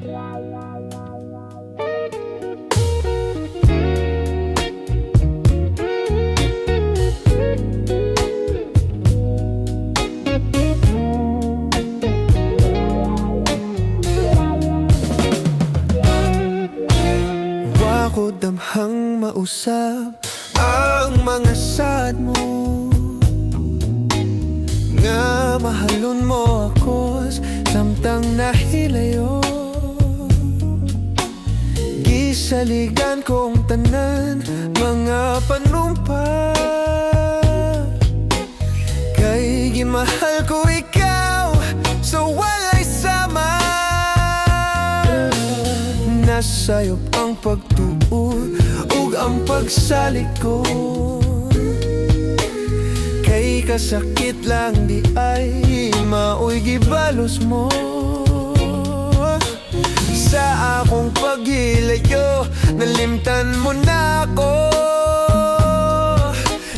Wako damhang mausap ang mga sad mo, nga mahalon mo ako samtang nahilayo. Gisaligan kong tanan mga panumpa, kay gimahal ko ikaw so walay sama. Nasayop ang pagtuon ug ang pagsalikod, kay kasakit lang di ay maoy gibalos mo. Sa akong paghilayo, nalimtan mo na ako,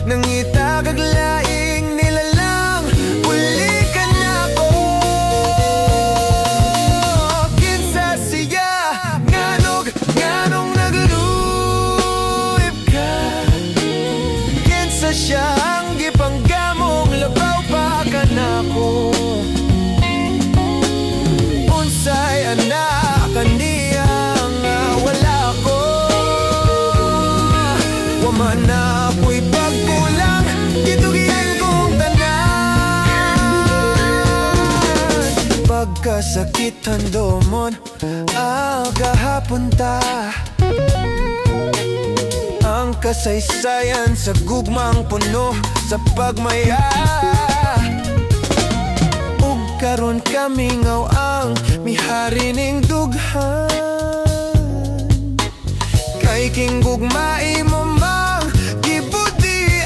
nangita kag laing nilalang, uli ka na ako. Kinsa siya nganong nagluib ka, kinsa siya ang gipanggamong labaw pa ka na ko. Unsay anak kaniya nga wala ko, waman na ako'y pagkulang, gitugian kong tanan. Pagkasakitan domon agahapon ta, ang kasaysayan sa gugmang puno sa pagmaya. Ug karon kami ngaw ang mihari ning dughan, kay king gugmai mo mang gibutian.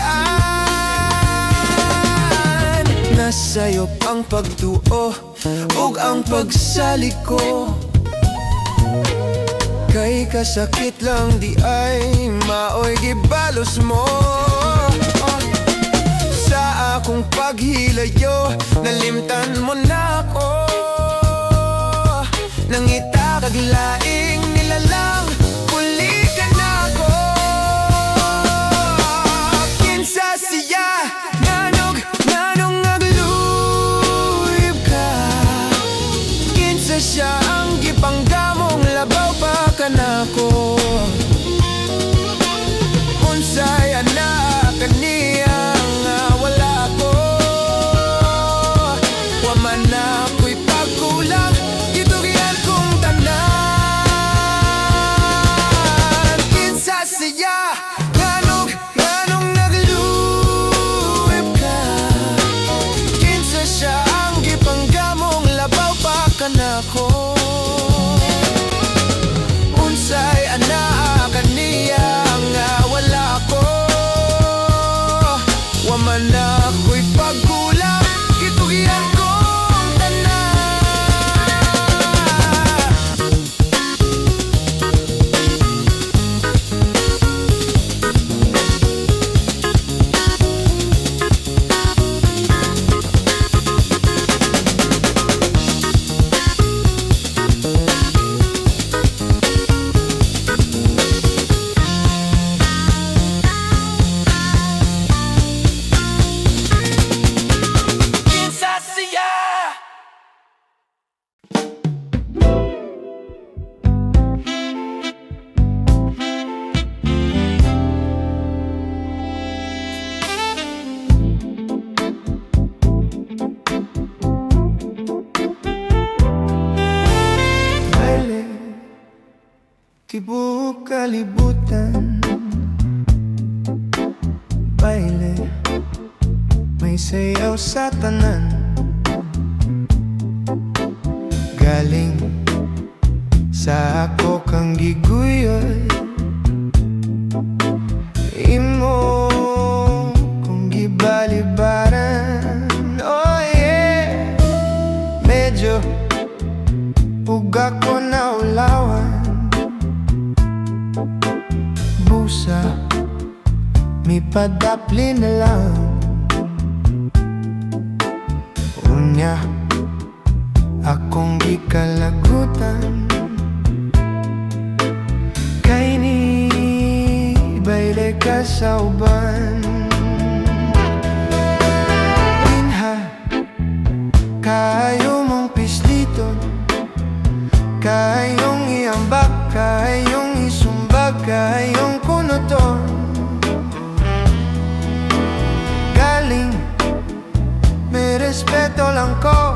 Nasayop ang pagtuo ug ang pagsalig ko, kay kasakit lang di ay maoy gibalos mo. Sa akong paghilayo, nalimtan mo na ako, nangita kag laing nilalang, uli ka na ako. Kinsa siya nganong nagluib ka, kinsa siya ang gipanggamong labaw pa ka na ko. Unsay anak kaniya nga wala ko, waman na ako'y pagkulang, gitugian kong tanan. Kinsa siya nganong nagluib ka, kinsa siya ang gipanggamong labaw pa ka na ko. Unsay anak kaniya nga wala ko, waman na ako'y pagkulang, gitugian kong tanan. Tibok kalibutan, baile, may sayaw sa tanan, galing sa ako kang giguyoy, imo kung gibalibaran. Oh yeah, medyo uga ko na ulawan, busa mi padapli na lang. Unya akong gikalagutan, ka sa uban. Inha, kayo mong pisliton, kayong iambak, kayong isumbag, kayong kunuton. Galing, may respeto lang ko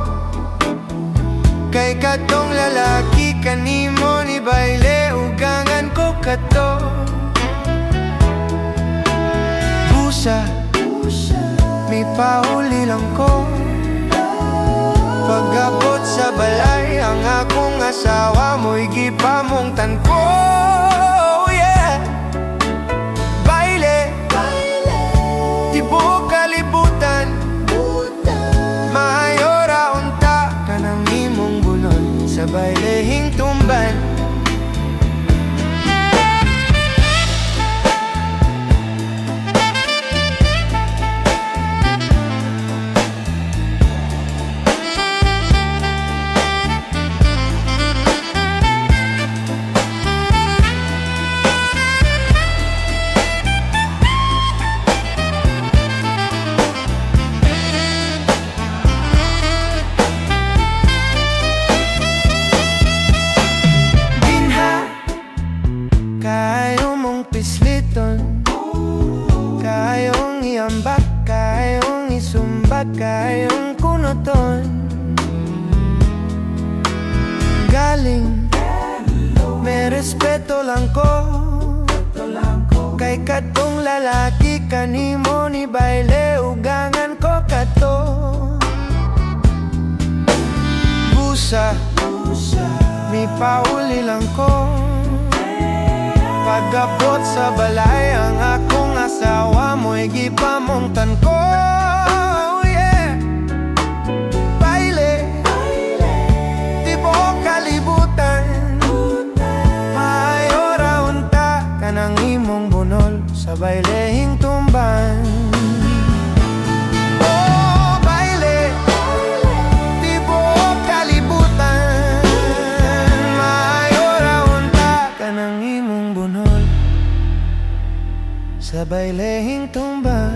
kay katong lalaki kanimo ni baile, ugangan ko kato. Busa, may pauli lang ko. Pag-abot sa balay, ang akong asawa mo'y gipamungtan ko. Yeah, baile, tibuok kalibutan, maayo ra unta ka ng imong bunol sa bailehing tumban. Kayong mong pisliton, kayong iambak, kayong isumbag, kayong kunuton. Galing, may respeto lang ko kay katong lalaki kanimo ni baile, ugangan ko kato. Busa, may pauli lang ko. Pag-abot sa balay, ang akong asawa mo'y gipamungtan ko. Yeah, baile, tibuok kalibutan, maayo ra unta ka ng imong bunol sa bailehing tumban. Oh, baile, tibuok kalibutan, maayo ra unta ka ng imong bunol sa bailehing tumban.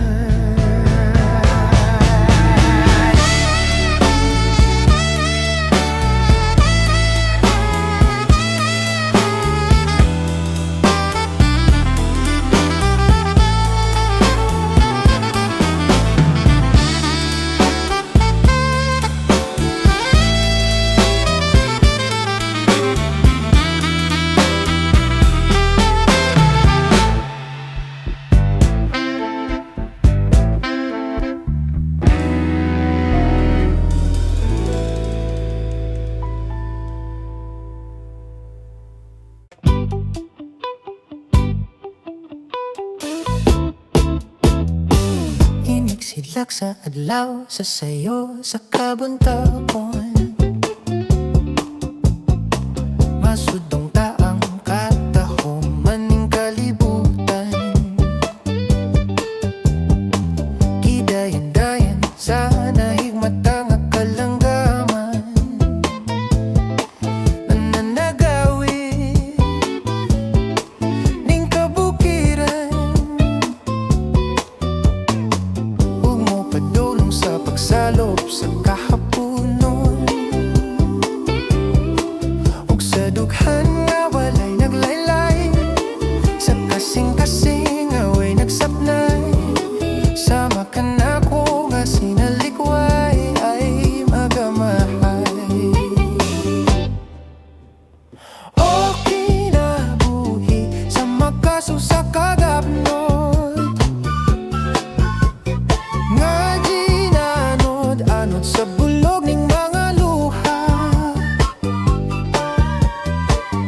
Sidlak sa adlaw, sa sayo, sa kabuntagon. Masudong taang katahuman ning kalibutan. Gidayan-dayan sa nahigmata nga kalanggaman. Nananagawin ning kabukiran, padulong sa pagsalop sa kahapunon, ug sa dughan nga walay naglaylay, sa kasing-kasing away nagsapnay. Sama ka na ko nga sinalikway ay magamahay. O kinabuhi sa makaso sa kagapnot, sa bulog ning mga luha.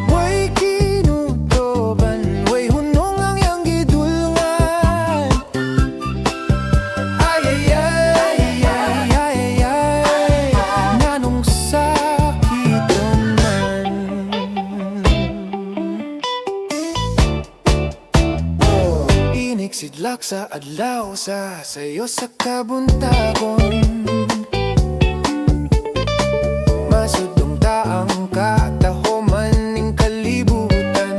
Way kinutoban, way hunong ang iyang gidulngan. Ay ay ay ay ay ay, nanong sakitan man. Iniksidlak sa adlaw, sa sayo sa kabuntagon. Masudong taang katahuman ning kalibutan.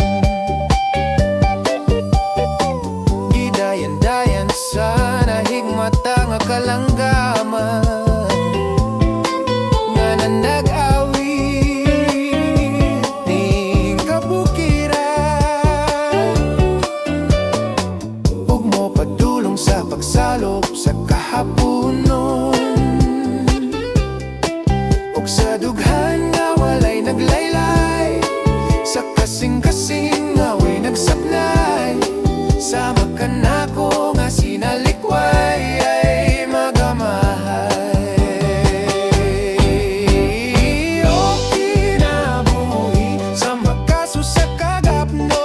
sa dughan nga walay naglaylay, sa kasing-kasing nga way nagsabnay. Sama ka nako nga sinalikway ay magamahay. O kinabuhi sa makaso sa kagapnot,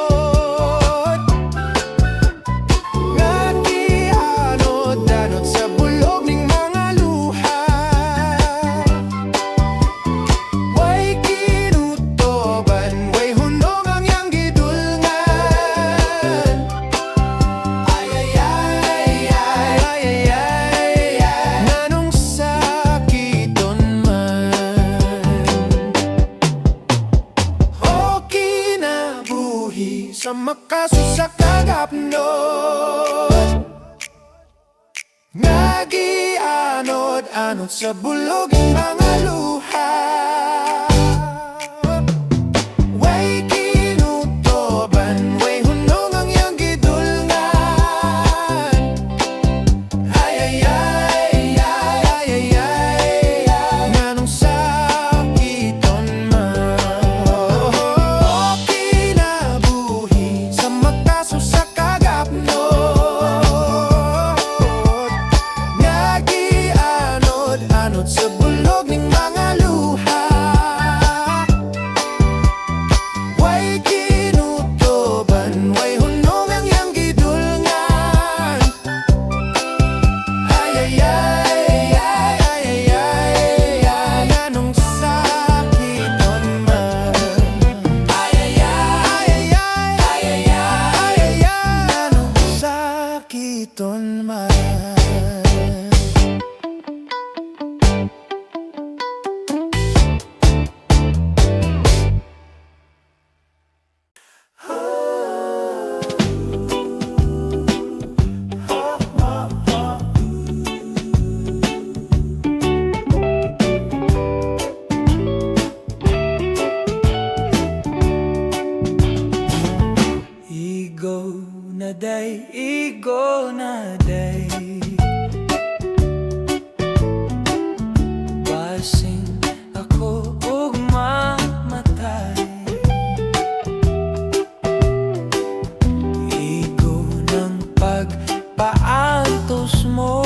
nga gianod-anod sa bulog ning mga luha. Way kinutoban, way hunong ang iyang gidulngan. Ay ay ay ay ay ay ay, nganong sakiton man. O kinabuhi sa makaso sa kagapnot, nga gianod-anod sa bulog ing mga luha. Way kinutoban, way hunong ang iyang gidulngan. Ay ay ay ay ay ay ay, nganong sakiton man. O kinabuhi sa makaso sa kagapnot, nga gianod-anod sa bulog ning mga luha. Way kinutoban, way hunong ang iyang gidulngan. Ay ay ay ay ay ay ay, nganong sakiton man. Ay ay ay ay ay ay ay, nganong sakiton man. Igo na day, basing ako ug mamatay. Igo ng pagpaantos mo,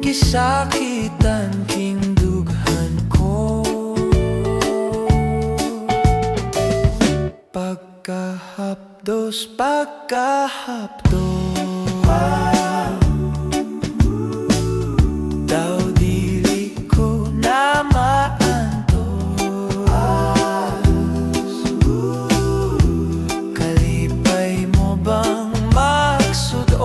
gisakitan king dughan ko. Pagkahapdos, daw dili ko na maantos. Kalipay mo bang magsudon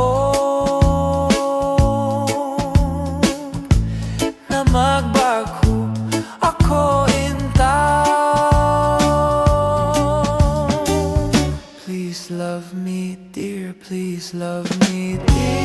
na magbago ako in town? Please love me, dear, please love me, dear.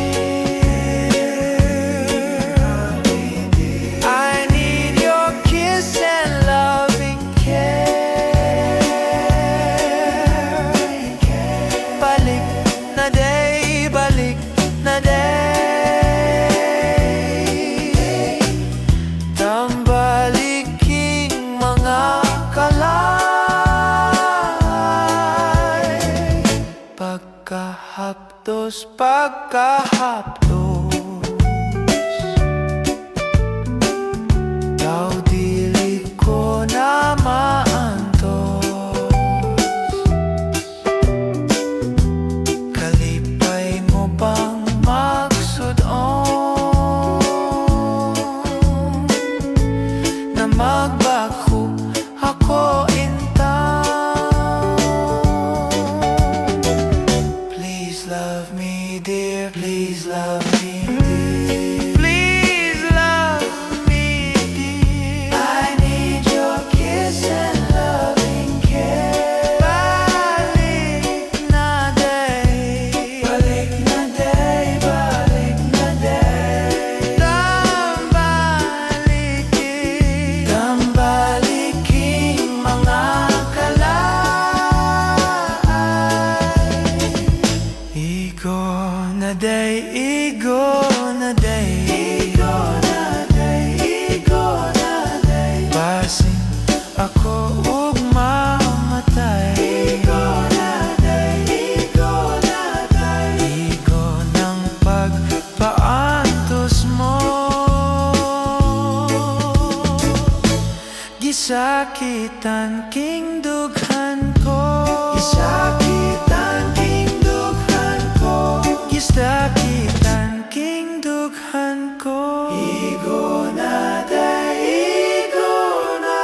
Gisakitan king dughan ko, gisakitan king dughan ko, gisakitan king dughan ko. Igo na day, igo na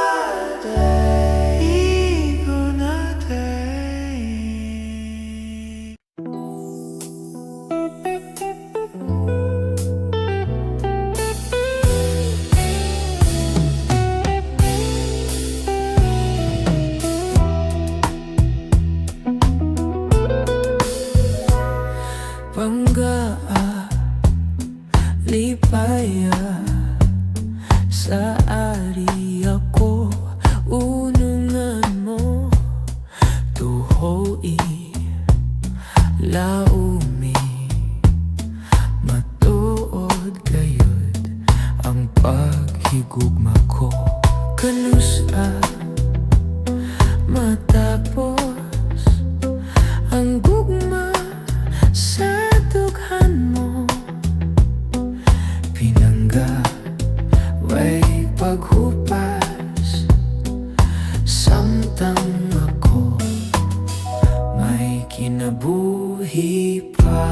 day, igo na day. Banggaa, lipaya, sa ari ako, unungan mo, tuhoi, laumi, matuod gayud ang paghigugma ko. Kanusa matapos ang gugma sa dughan mo, pinangga way paghupas, samtang ako may kinabuhi pa.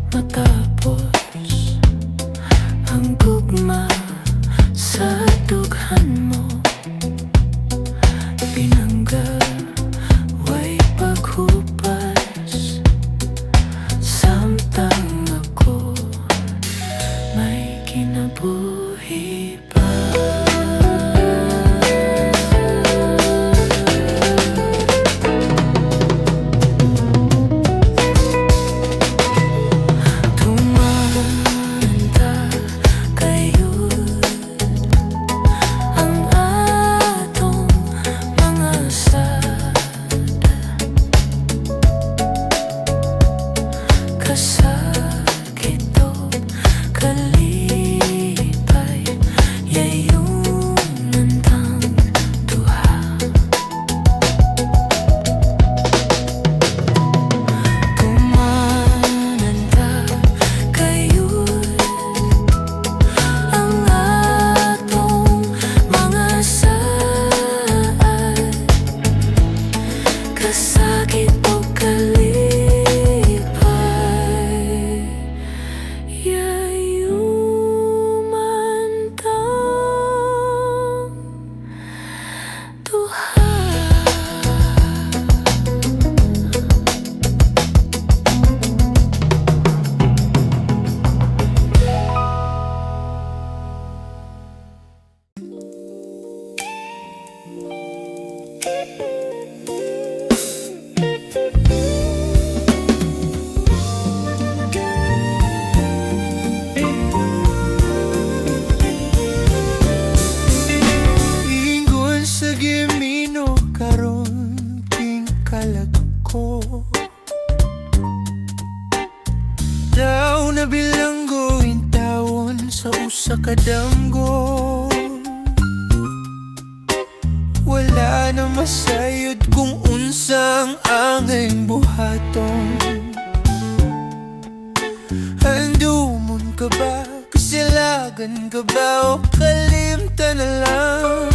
Matapos ang gugma sa dughan mo, pinangga way paghupas, samtang ako may kinabuhi pa. Sakit o kalipay, yayuman tang Tuhan. Daw na bilanggo in taon sa usa ka damgo, wala na masayod kung unsang angay buhaton. Handumon ka ba? Kasilagan ka ba? O kalimtan na lang?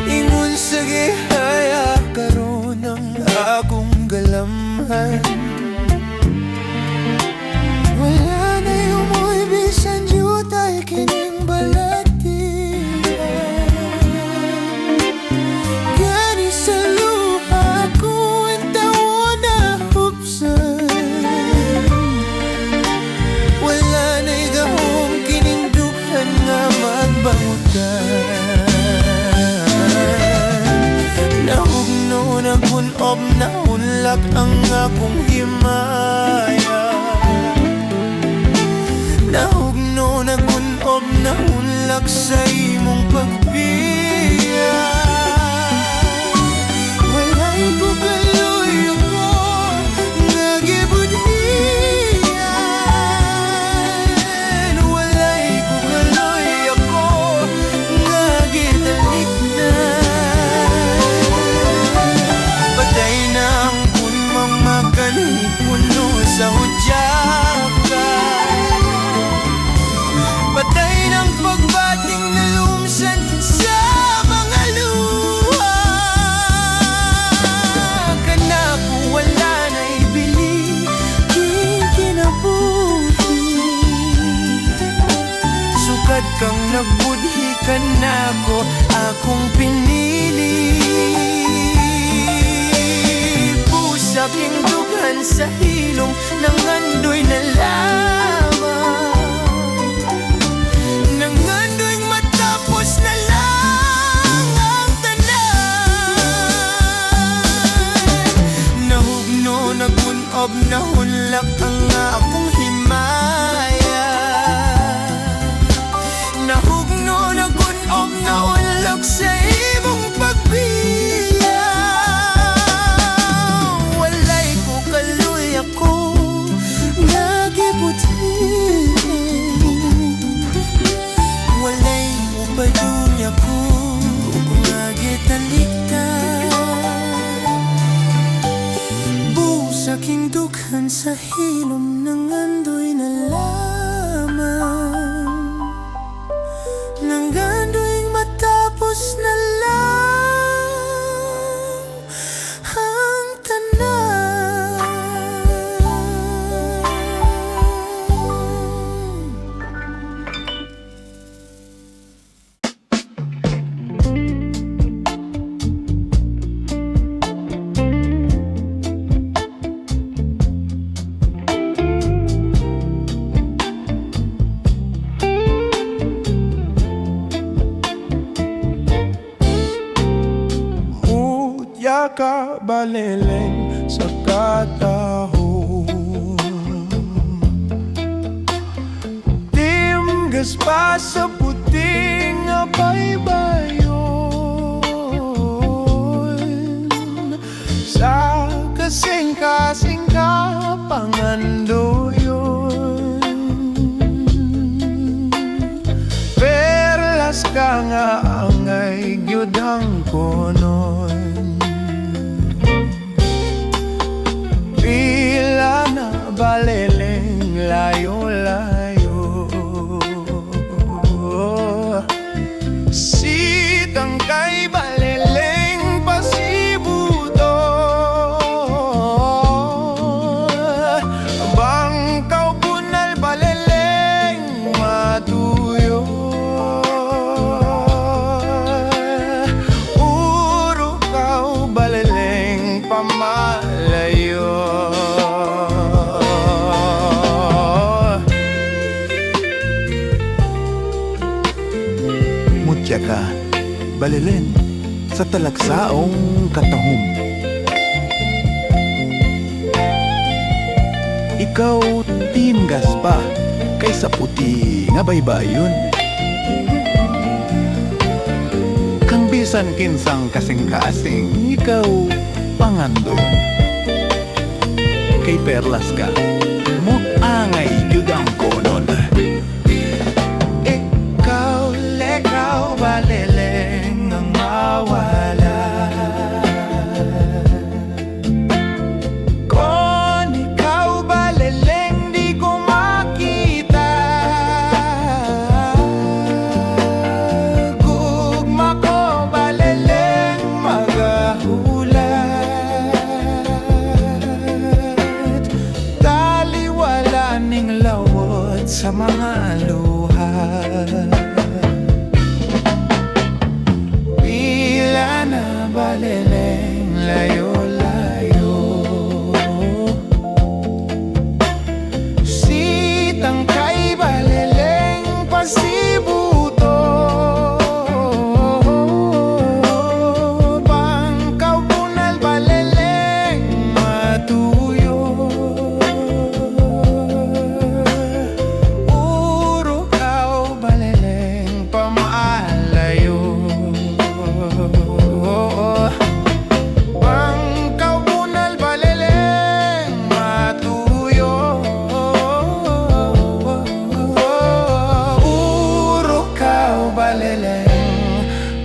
Ingon sa gihaya karon ang akong galamhan. Wala na yung mo'y bisan jutay kining balatian. Gani sa luha ko ang tawo na hupsan. Wala na'y gahong kining dukhan nga magbangutan. Nahugno na punob na unlak ang akong himaya. Nahugno na punob na unlak sa imong pagbiya. Walay ko kaloy ako nga gibudhian. Walay ko kaloy ako nga gitalikdan. Patay na ang punmang makanay puno sa hudyaka. Patay ng pagbating na lumsan sa mga luha. Kanako wala na'y bili kinabuhi. Sukad kang nagbudhi kanako akong pinili. Pusaking dughan sa hilong nangandoy na lamang. Nangandoy matapos na lang ang tanan. Nahugno, nagunob, nahunlak ang akong himaya. Nahugno, nagunob, nahunlak sa imong pagbiya. Walay ko kaloy ako nga gibudhian. Walay mo padunya ko nga gitalikdan. Busaking dughan sa hilom nangandoy na lamang. Nangandoy matapos na lang ang tanan. Hutya ka baleleng sa katahon. Timgas pa sa puting baybayon. Sa kasing-kasing ka pangandoyon. Perlas ka nga angay gyud ang konon. Pila na baleleng layo-layo. Sitang kay baleleng pasibuto. Bangkaw punal baleleng matuyo. Urukaw baleleng pamalayo. Mutya ka, balelen, sa talagsaong katahom. Ikaw timgas pa kaysa puti nga baybayon. Kang bisan kinsang kasing-kasing, ikaw pangandoy. Kay perlas ka, mo angay gyud ang konon. Ikaw, lekaw, baleleng ang mawala.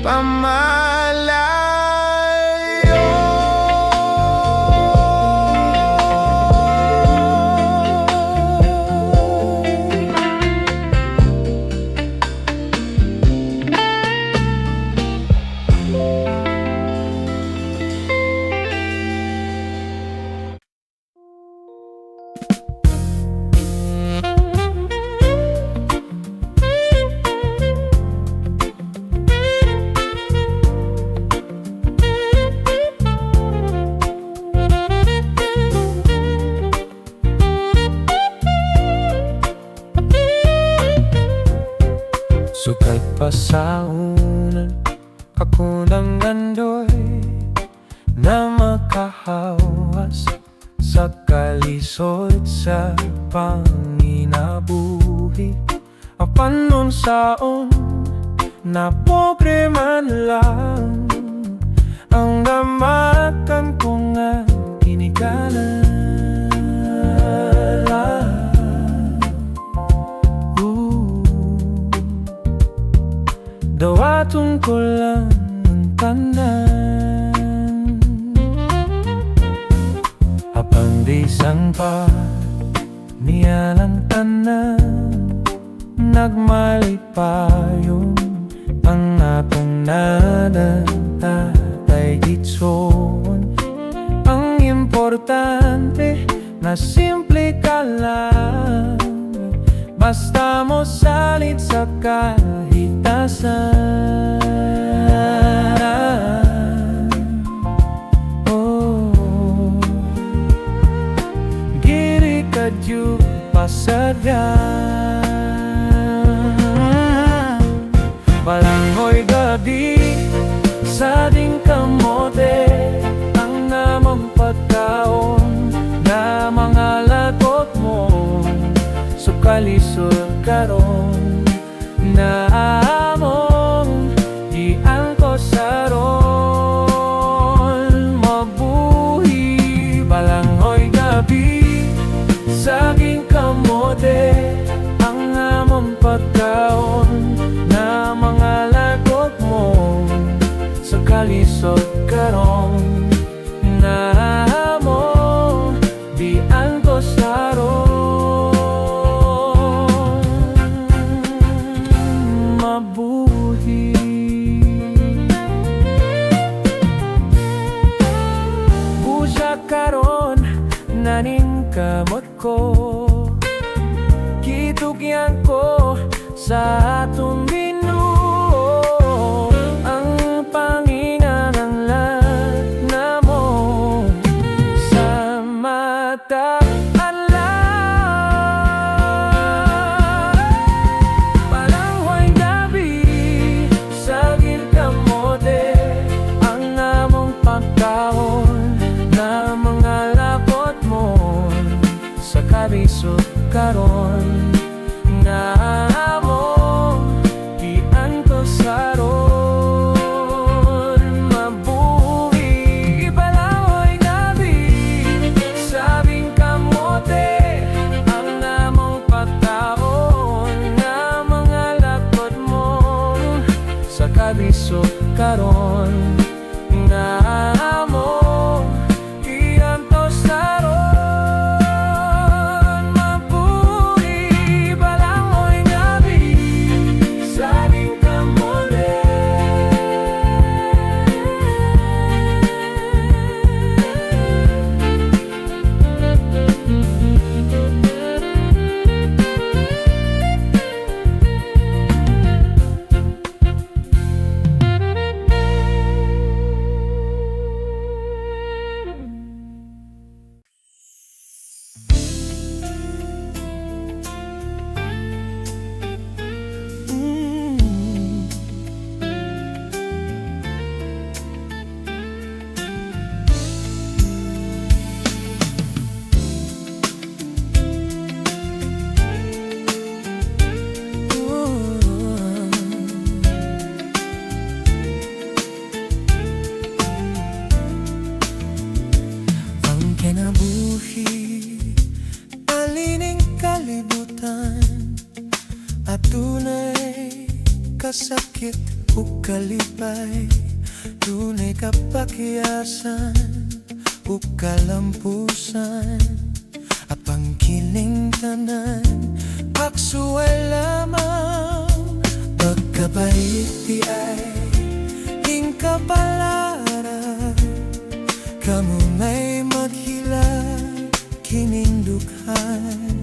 pamalayo. Sukat pa sa unan, ako nang andoy na makahawas sa kalisod sa panginabuhi. Apan nun saon na pobre man lang ang damakan ko nga kinikalan. Dawaton ko lang ang tanan, habang di sang pa niya lang tanan. Nagmalipayon ang atong nadatay ditson. Ang importante na simple ka lang, basta mo salit sa kahitasan. Oh, giri kadyo pasadyan. Balangoy gabi sa ding kamote ang namang pagkaon na mga lagot mo. Sukalisod karon na among diangko saron. Mabuhi balangoy gabi saging kamote ang among pagkaon na mga lagot mo. Sukalisod karon na among diangko saron. Karon naning kamot ko, kitugyan ko sa atong binuo. Ang panginganlan na mo sa mata. Balangoy gabi sa gilkamote ang among pagkaon na mga labot mo. Sa kabisog karon na among diangko saron. Mabuhi balangoy gabi sabing kamote ang among pagkaon na mga labot mo. Sa kabisog karon na among diangko saron. Mabuhi balangoy gabi sabing kamote. kalipay, tunay kapakyasan, ug kalampusan, at pangkiling tanan, aksuway lamang. Pagkabait di ay ing kapalaran, kamu may maghila kining dughan,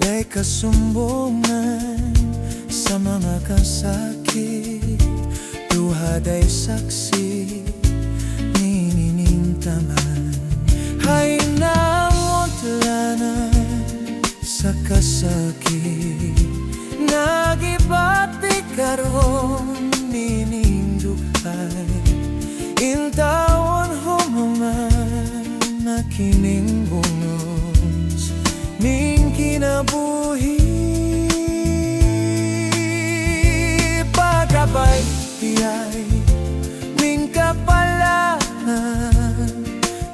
may kasumbongan sa mga kasakit, duhaday saksi nining taman. Hay naamot lanan sa kasakit, nagibati karon nining dughay, intawon humaman na kining bunos ning kinabuhi. Pagkabay tiyay ning kapalanan,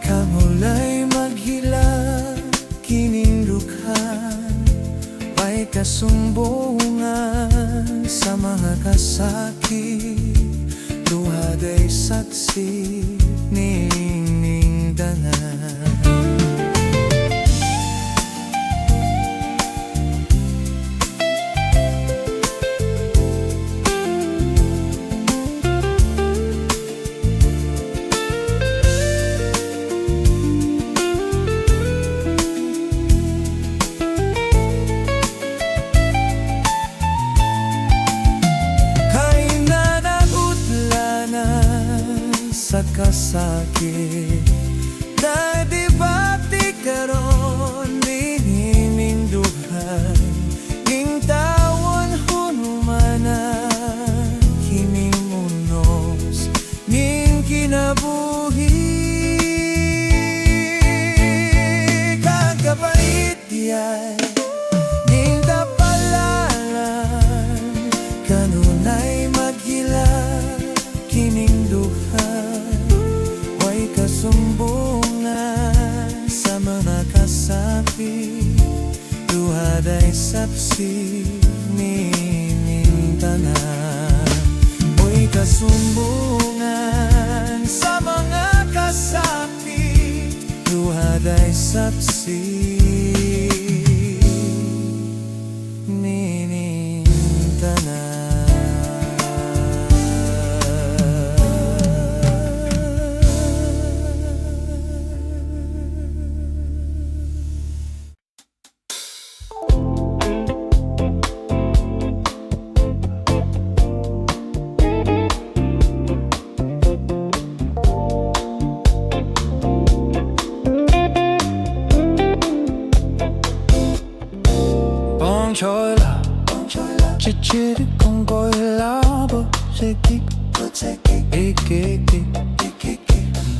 kamulay maghila kining dughan, may kasumbongan sa mga kasakit, duhaday saksi nining tanan. Sa kasakit, nadibati karon nining dughan, ning tawon hunumanan kining unos ning kinabuhi. Kagabait diyay ning kapalaran, kanunay maghila kining dughan, kasumbongan sa mga kasapi, duhaday saksi nining tanan. Mo'y kasumbongan sa mga kasapi, duhaday saksi nining tanan. Bongchoila, chichiri con goila, boseki, ikiki,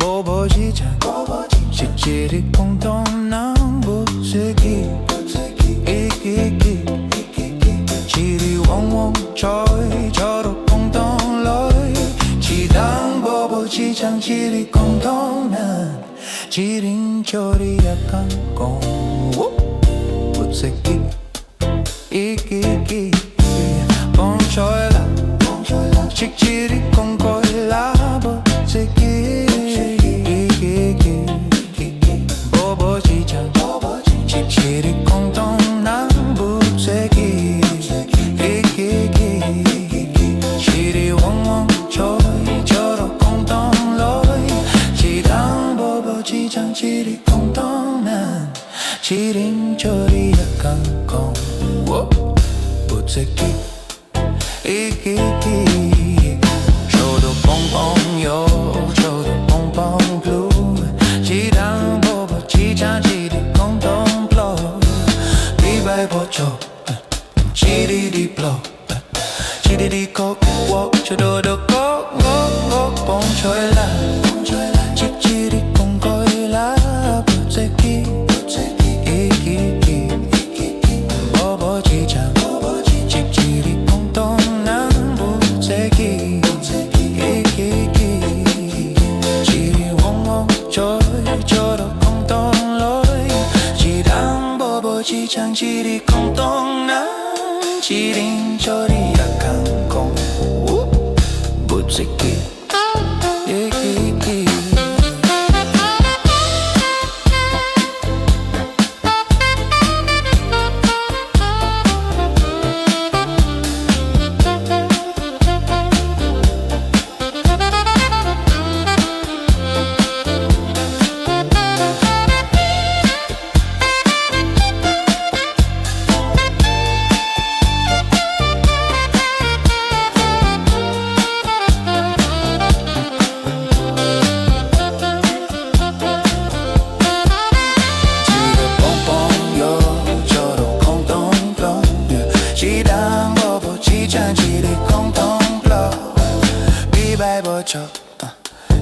bobo jichan, chichiri con tonam, boseki, ikiki, chiri wong wong choi, choro con ton loi, chidang bobo jichan, chiri con tonan, chirin chori akan con, boseki. Iki, bongchoila, chichiri con coila, boseki, iki, bobo chichan, chichiri con tonam, boseki, iki, chiri wong wong choi, choro con ton loi, chidang bobo chichan, chiri con tonan, chirin chori akan con. Boseki, ikiki, chodo pong pong yo, chodo pong pong blue, chidang bobo chichan chiri con ton plo, di bai bocho, chiri di plo, chiri di kok wok, chodo do kok ngok ngok pong choila, chichiri con koila, boseki, ikiki, bobo chichan. Chang chiri kong tong nan chiring chori akang kong butsiki.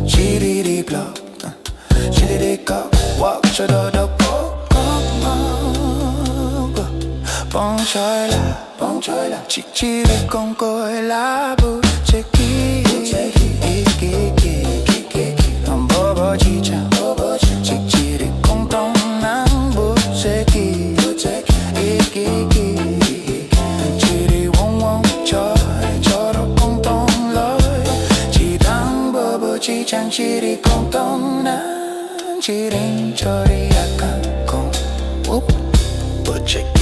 Chiri block, chiri cock, walk to the bong choy la, chiri con coi la bu cheki, ang bobo chicha, chiri con tong nang bu cheki, chiri wong wong choy, choro con tong loy, chidang bobo chichang chiri con tong nang, chiring chori akan con, bu cheki.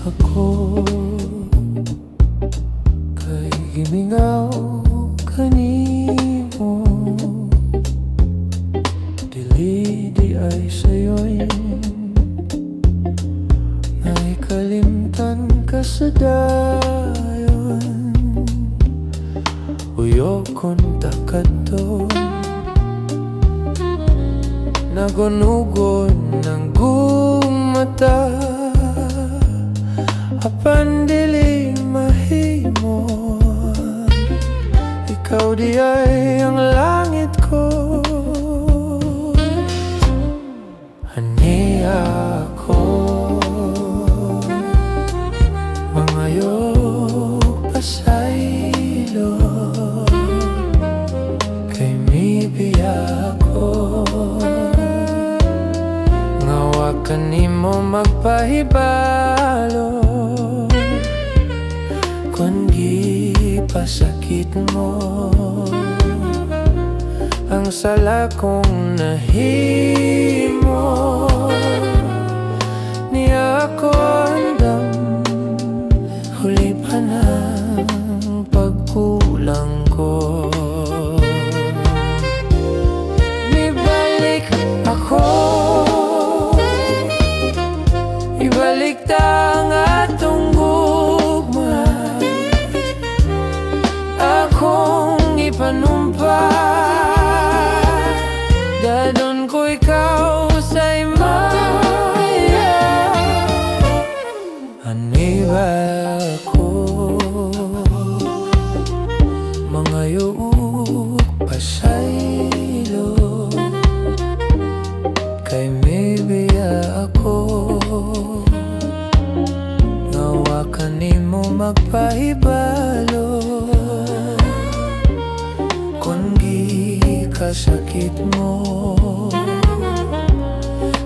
Ako kay gimingaw kanimo, dili di ay sayo'y naikalimtan ka sa dayon, uyokon takato nagunugon ng gumata. Apan dili mahimon, ikaw di ay ang langit ko. Ani ako mangayok pasaylo, kay mibiya ko ngawakan nimo magpahibalo. Kung gipasakit mo ang sala kong nahimo, niya ako andam, huli pa ng pagkulang ko. Ibalik ako, ibalik ang atong gugma, akong ipanumpa, dadon ko ikaw sa imaya. Ani ba ako mangayok pasaylo, kay mibiya ako ngawakan nimo magpahibalo. Kung gikasakit mo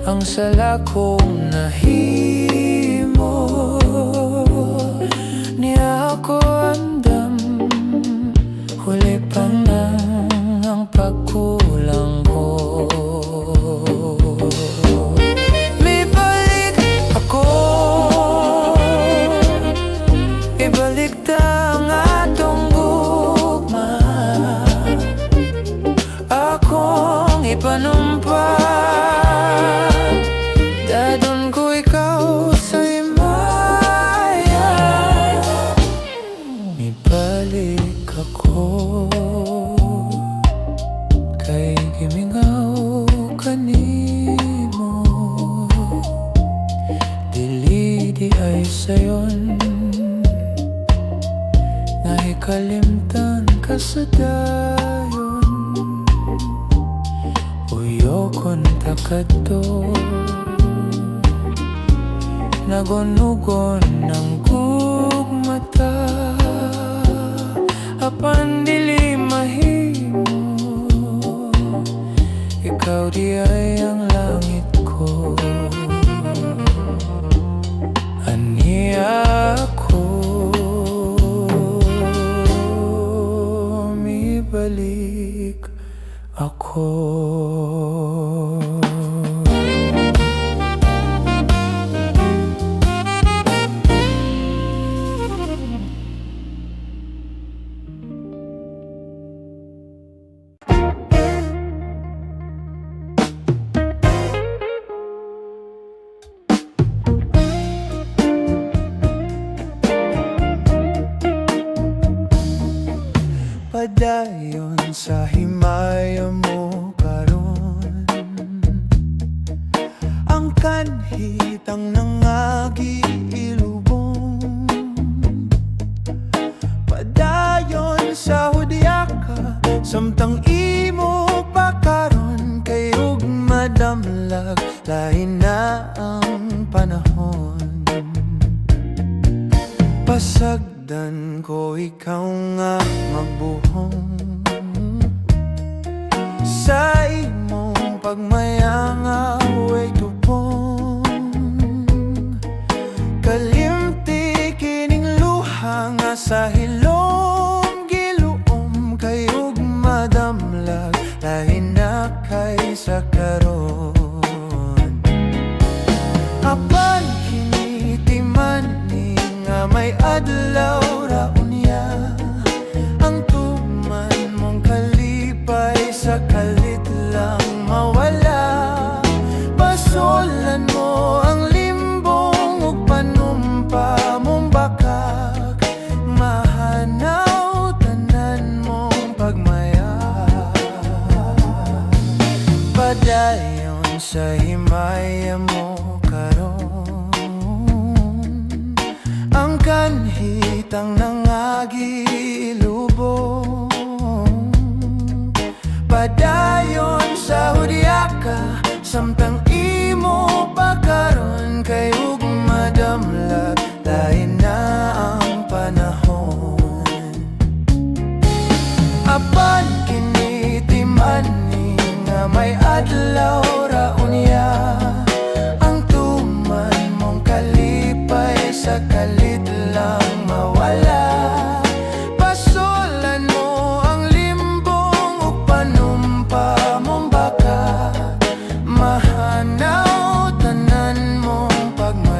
ang sala kong nahimo, niya ako andam, huli pa nang ang pagkulang ko. sayon nga hikalimtan ka sa dayon. Uyokon ta kadto, nagunugon ng gugmata, apan dili mahimo, ikaw di ay ang langit ko. Ani ako mibalik ako. Padayon sa himaya mo karon, ang kanhitang nangagiilubong. Padayon sa hudya ka, samtang imo pa karon, kayog madamlag, lain na ang panahon. Pasagdan ko ikaw nga magbuhong sa imong pagmayang away tupong. Kalimti kining luha nga sa hilom giluom, kayog madamlag, lain na kaysa karon. Apan kinitiman ni nga may adlaw ra unya, ang tuman mong kalipay sa kalit lang mawala. Pasolan mo ang limbong ug panumpa mong bakak, mahanaw tanan mong pagmaya. Padayon sa himaya mo karon, ang kanhitang nangagilubong. Padayon sa hudya ka, samtang imo pa karon, kayog madamlag, lain na ang panahon. Apan kinitiman ni nga may adlaw ra unya, ang tuman mong kalipay sa kalit lang mawala. Pasolan mo ang limbong ug panumpa mong baka, mahanaw tanan mong pagmamahal.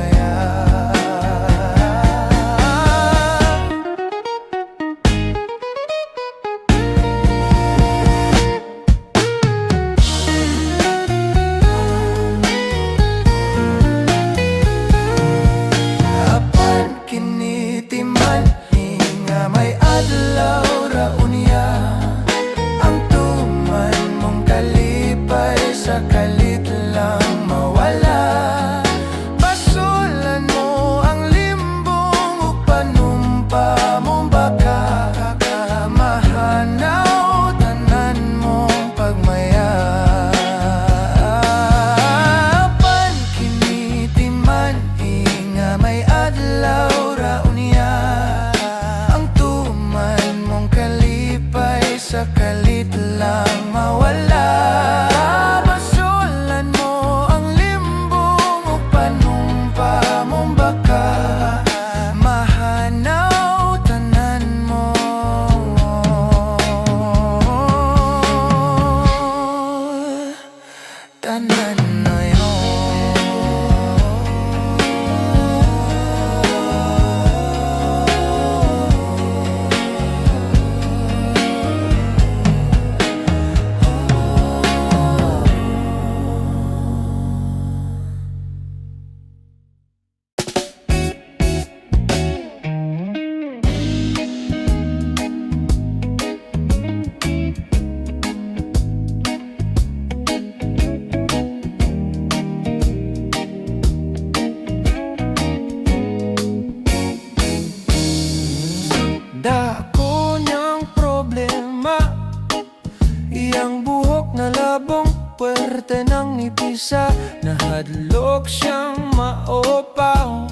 hadlok siyang maopaw.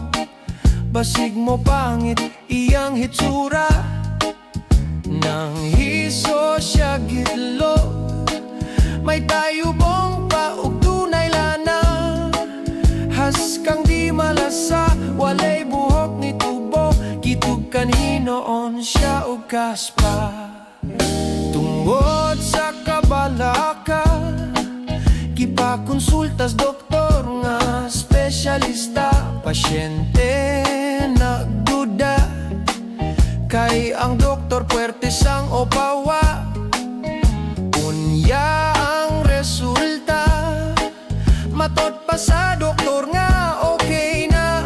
Basig mo pangit iyang hitsura, nang hiso siya gitlog. May tayo bong paug tunay lana, has kang di malasa, walay buhok ni tubo. Kitug kanhinoon siya og kaspa. Tungod sa kabalaka, kipakonsultas doktor nga espesyalista. Pasyente nagduda, kay ang doktor puwerte sang opawa. Unya ang resulta, matot pa sa doktor nga okay na.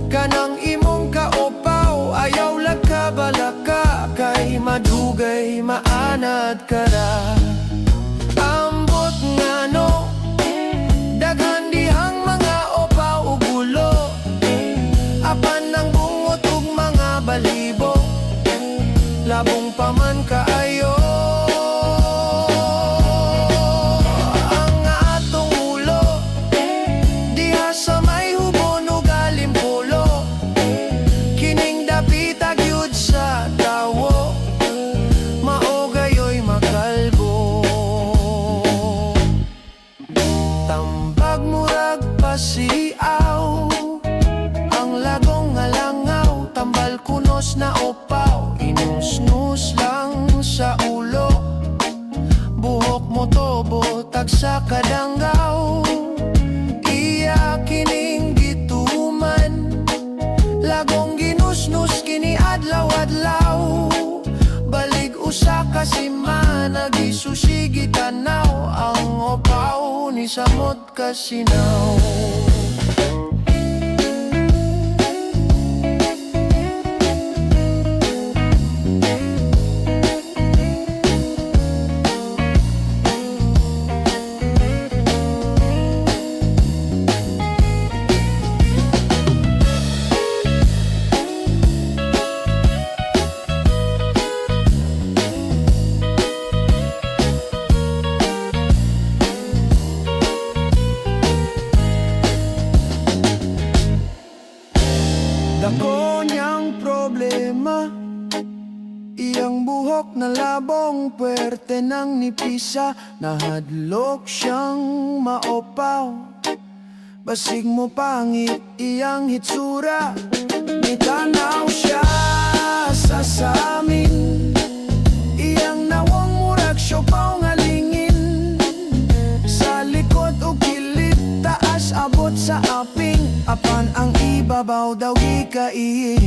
Kanang imong kaopaw, ayaw lagkabalaka, kay madugay maanad ka ra. Ambot nga no, daghan dihang mga opaw ug ulo, apan ng bungot ug mga balibo, labong paman kaayo. Ang atong ulo, diha sa may hubon ug alimpolo, kining dapita gyud sa tawo, maogayoy makalbo. Tambag murag pasiaw, ang lagong nga langaw, tambal kunos na opaw, inusnus lang sa ulo. Buhok mo to botag sa kadanggaw, iya kining gituman, lagong ginusnus kini adlaw-adlaw. Balig usa ka simana, gisusi gitanaw, ang opaw ni samot kasinaw. Dako niyang problema, iyang buhok na labong puwerte ng nipisa, nahadlok siyang maopaw. Basig mo pangit iyang hitsura, may tanaw siya sa samin, iyang nawang murag siopaw nga lingin. Sa likod o kilid, taas abot sa aping, apan ang ibabaw daw gikain.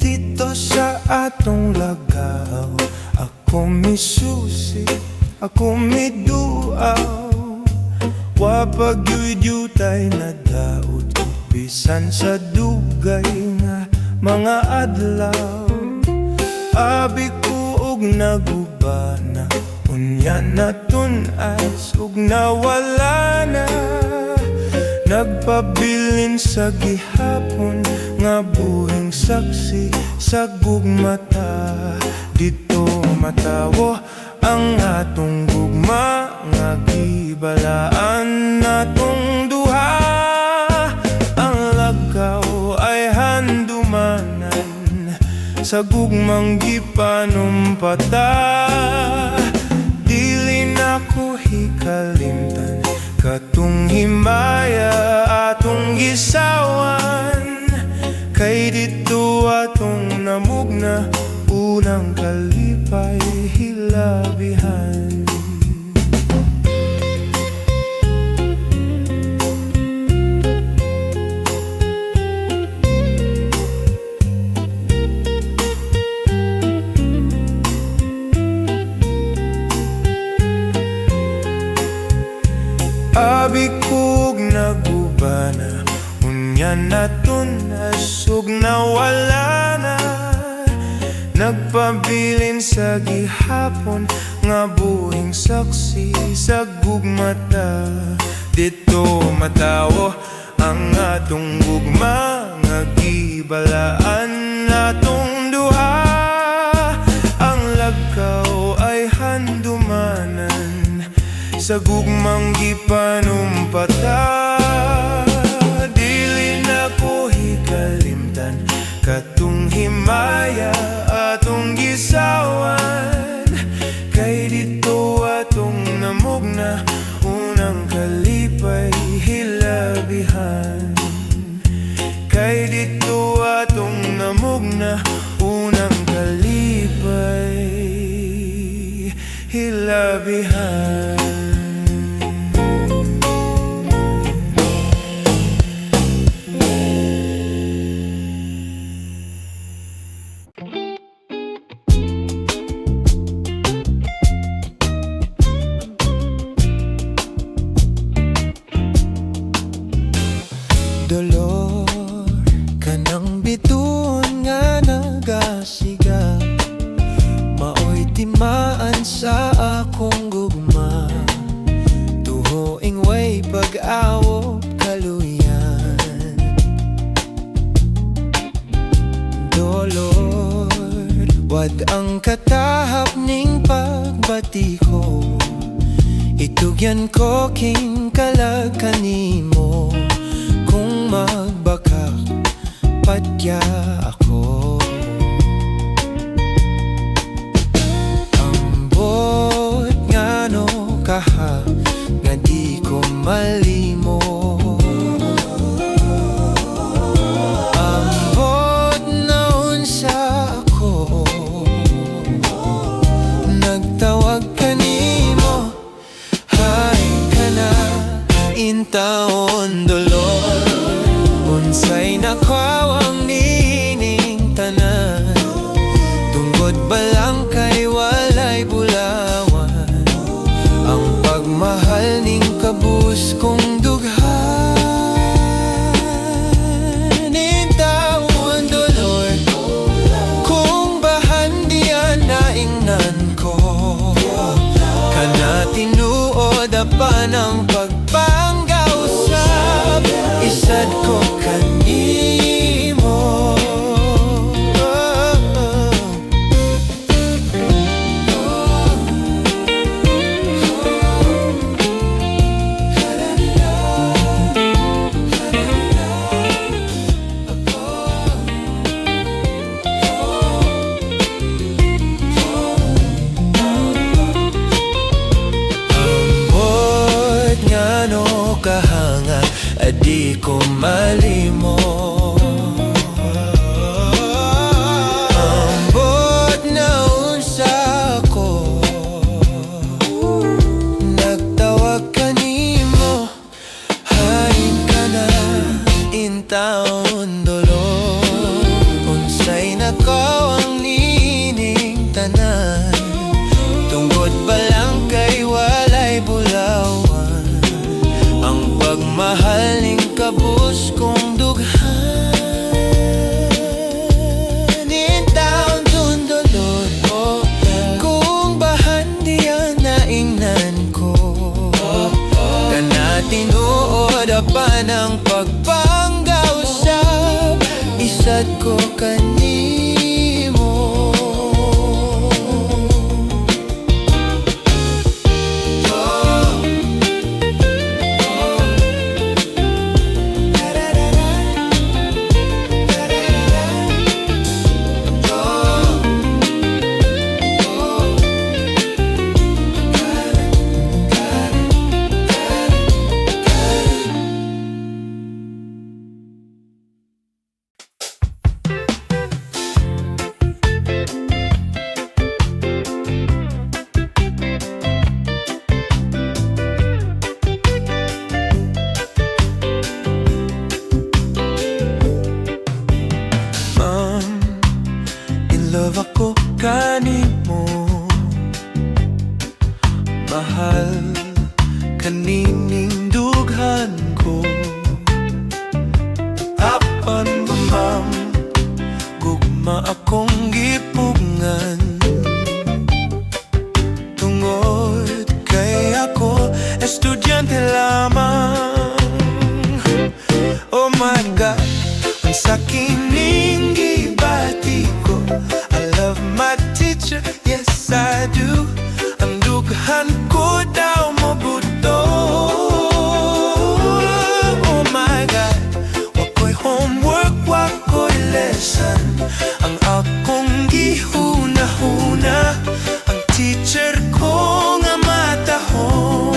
Dito sa atong lagaw, ako misusi, ako miduaw. Wapagyudyutay na daot, bisan sa dugay nga mga adlaw. Abi ko og nagubana, unya naton as ug nawala na. Nagpabilin sa gihapon, nga buhing saksi sa gugmata. Dito matawo ang atong gugma, nga gibalaan natong duha. Ang lagaw ay handumanan, sa gugmang gipanumpata. Dili na ko hikalimtan, katong himaya atong gisawan. Kay dito atong namugna, unang kalipay hilabihan. Abi kog nagubana, unya naton asog nawala na. Nagpabilin sa gihapon nga buhing saksi sa gugmata. Dito matawo ang atong gugma nga gibalaan natong duha. Ang lagkaw ay handumanan sa gugmang gipanumpata. Dili na ko hikalimtan katong himaya atong gisawan. Kay dito atong namugna unang kalipay hilabihan. Kay dito atong namugna unang kalipay hilabihan. Dolor kanang bituon nga nagasiga, maoy timaan sa akong gugma. Tuhoing way pag-awop kaluyan. Dolor wad ang katahap ning pagbati ko. Itugyan ko king kalag kanimo. Kung magbakak padya ako, ambot nga no kaha nga di ko malimo. Ambot na unsa ako, nagtawag kanimo. Hay ka na intaon dolor, unsay nakwawang nining tanan. Tungkod balang kay walay bulawan, ang pagmahal ning kabus kong dughan. Intaon dolor, kung bahan diyan naingnan ko. Kana tinuod apan ang pagpanggausap, isad ko kanimo. Ambot nga no kahanga adi ko malimo. Ambot na unsa ko, nagtawag kanimo. Hain ka na intaon dolor, unsay nakawang nining tanan. Tungkod balang kay walay bulawan, ang pagmahal ning kabus kong dughan. Intaon dun dolor, kung bahan diyan naingnan ko. Kana tinuod apan ang pagpanggausap, isad ko kanimo. Love ako kanimo, mahal kanining dughan ko. Apan ba ma'am, gugma akong gipugna. estudyante lamang. Oh my God, ang sa kining gibati ko, I love my teacher, yes I do. Ang dughan ko daw mo buto. Oh my God, wako'y homework, wako'y lesson. Ang akong gihuna-huna, ang teacher ko nga matahon.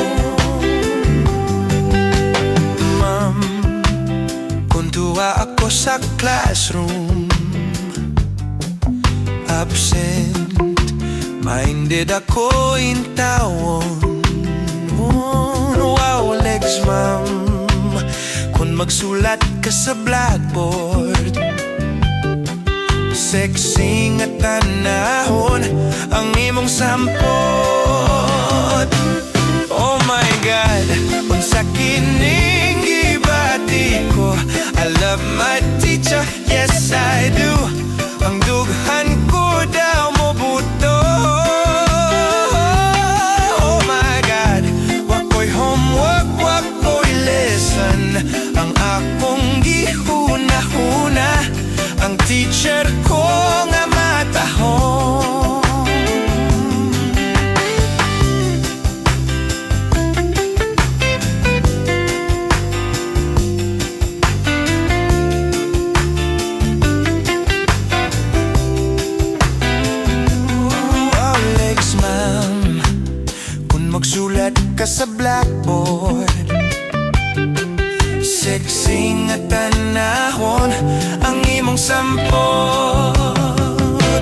Ma'am, kung tuwa ako sa classroom, absent minded ako in tawon. Wow, legs ma'am, kung magsulat ka sa blackboard, sexy nga tanahon ang imong sampot. Oh my God, unsa kining gibati ko, I love my teacher, yes I do. Ang dughan ko daw mo buto. Oh my God, wako'y homework, wako'y lesson. Ang akong gihuna-huna, ang teacher ko nga matahon. Magsulat ka sa blackboard, sexy nga tanahon ang imong sampot.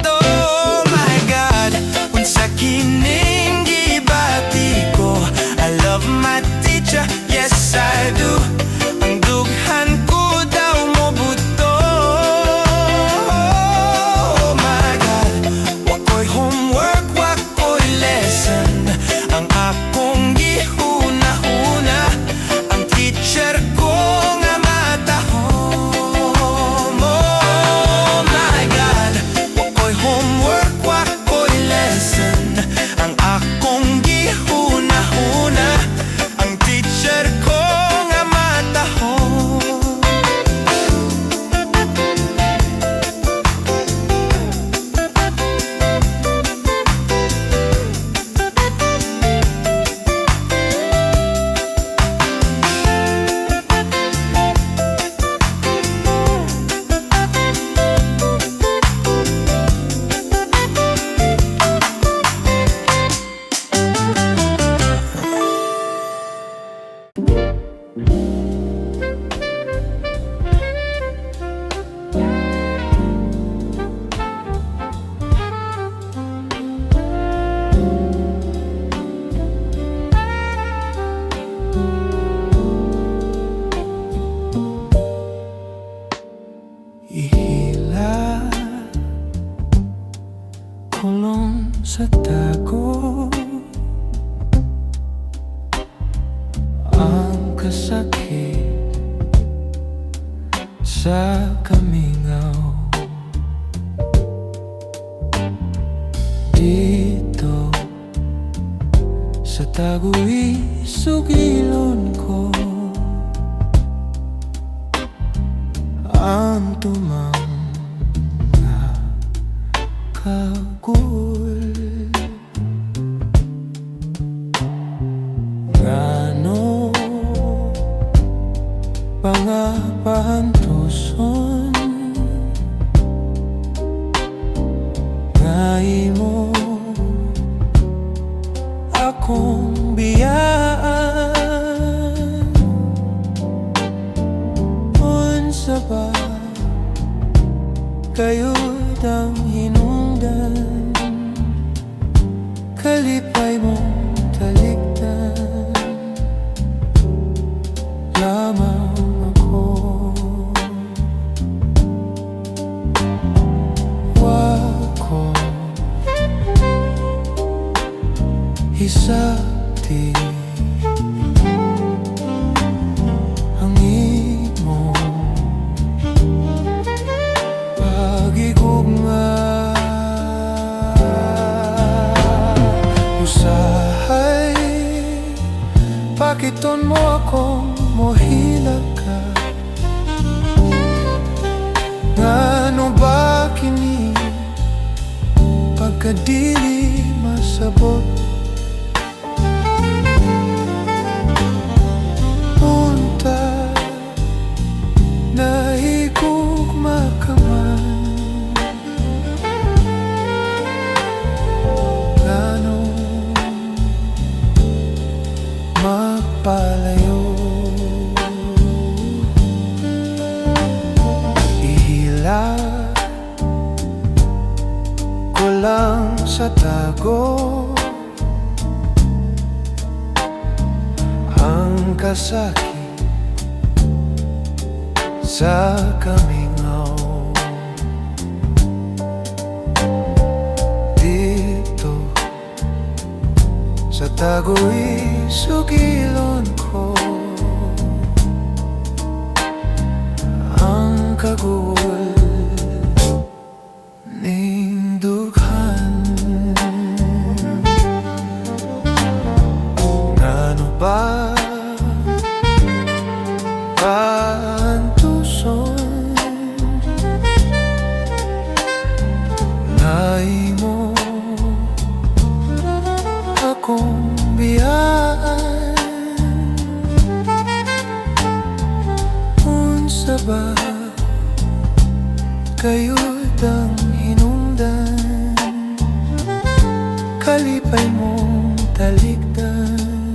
Oh my God, unsa kining gibati ko, I love my teacher, yes I do. Ang dughan ko daw mo buto. Oh my God, wako'y homework, wako'y lesson. Ang akong gihuna-huna, ang teacher ko nga matahon. Oh my God, wako'y homework, wako'y lesson. Ang akong gihuna-huna, ang teacher ko nga matahon. Ihila, kulong sa tago, ang kasakit sa kamingaw. Dito sa tago'y sugilon ko ang tumanga kagul. Ngano pangapantuson nga imo akong biyaan. Unsa ba kayod ang hinungdan, kalipay mo talikdan lamang ako. Wako hisabti ang imo pag-igugma. Usahay Pakiton mo akong mohila ka. Ngano ba kini pagkadili masabot? Unta nahigugma ka man. Ngano magpalayo? Ihila ko lang sa tago ang kasakit sa kamingaw. Dito sa tago'y sugilon ko ang kagul ning dughan. Ngano ba paantuson naimo akong biyaan? Unsa ba kayod ang hinungdan? Kalipay mong talikdan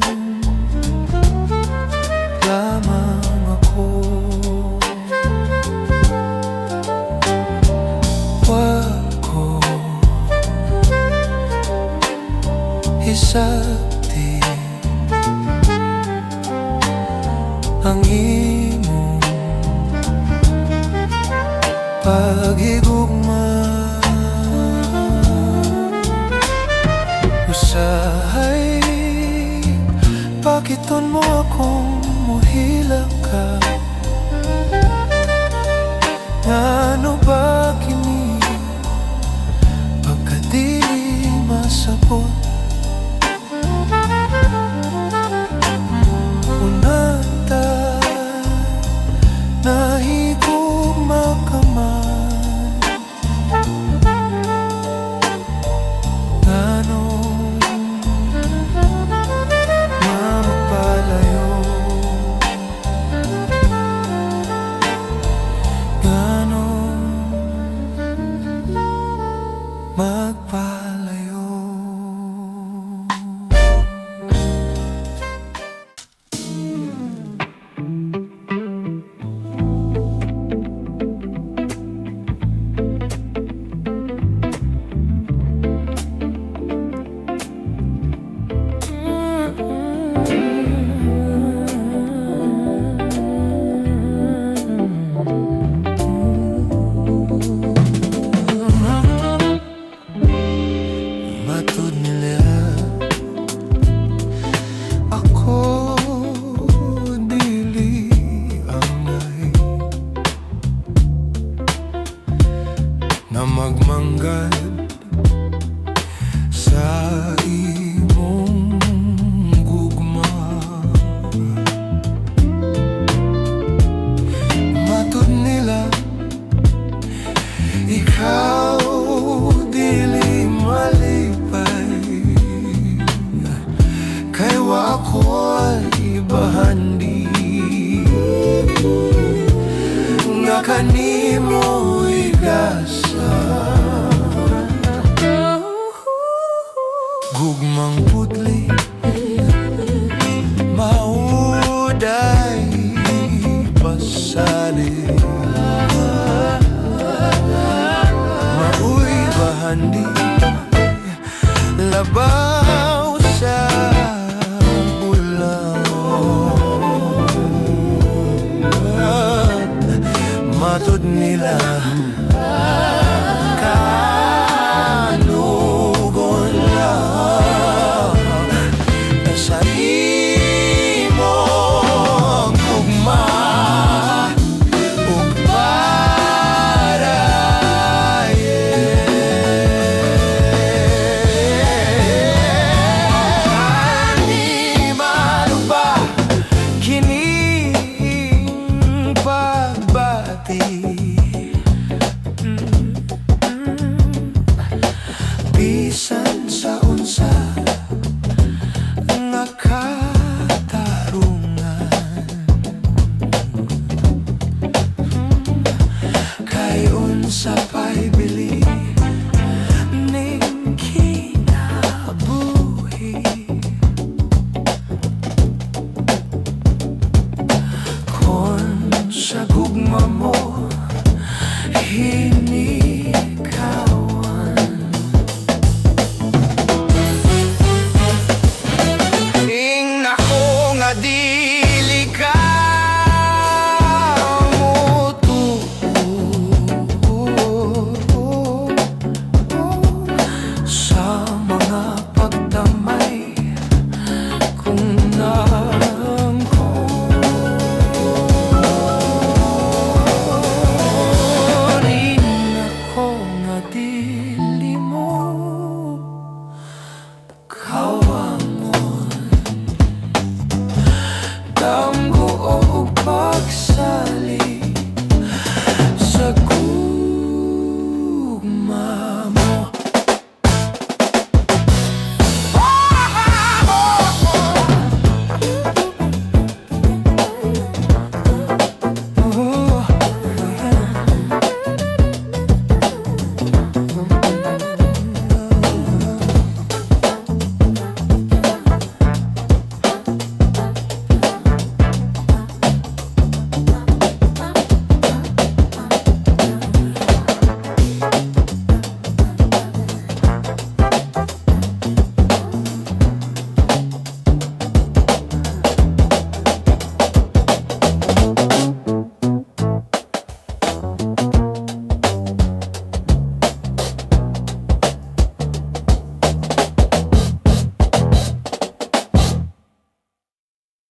lamang ako. Wako hisabti ang imong paghigugma. Usahay pakiton mo akong mohila ka. Ngano ba kini pagkadili masabot? Unanta nahigugma ka man. Ngano magpalayo? Ngano magpalayo? Matud nila ako dili ang nahi na magmanggad sa imong gugma. Matud nila ikaw dili malipay, kay wa ako'y ibahandi nga kanimo igasa. Gugmang putli mauday pasali, mauy bahandi labaw sa bulan. Matud nila